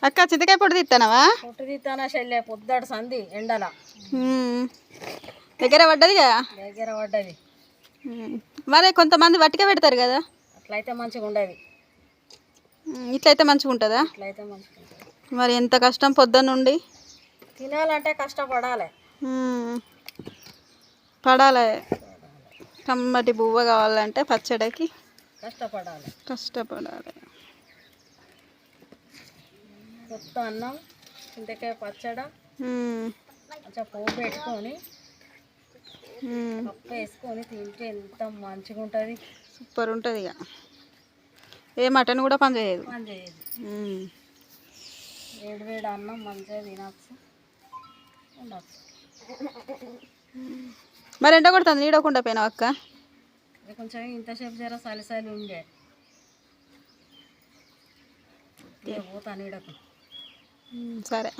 అక్క చింతకాయ పొట్టు తీస్తానవా? పొట్టు తీస్తానా చెల్లె, పొద్దుడు సంది ఎండల దగ్గర పడ్డదిగా. దగ్గర పడ్డది. మరి కొంతమంది వట్టిగా పెడతారు కదా, అట్లయితే మంచిగా ఉండదు. ఇట్లయితే మంచిగా ఉంటుందా? ఇట్లయితే మంచిగా ఉంటుంది. మరి ఎంత కష్టం పొద్దున్నుండి తినాలంటే కష్టపడాలి. పడాలి. కమ్మటి బువ్వ కావాలంటే పచ్చడికి కష్టపడాలి. కొత్త అన్నం, చింతకాయ పచ్చడి కొంచెం పోపు పెట్టుకొని పప్పు వేసుకొని తింటే ఎంత మంచిగా ఉంటుంది. సూపర్ ఉంటుంది. ఇక ఏ మటన్ కూడా పని చేయదు. వేడి వేడి అన్నం మంచిగా తినచ్చు, ఉండచ్చు. మరి ఎండ కొడుతుంది, నీడకుండా పోయినావు అక్క? కొంచెం ఇంతసేపు జర సలిసలి ఉండే, పోతా నీడకు. సరే.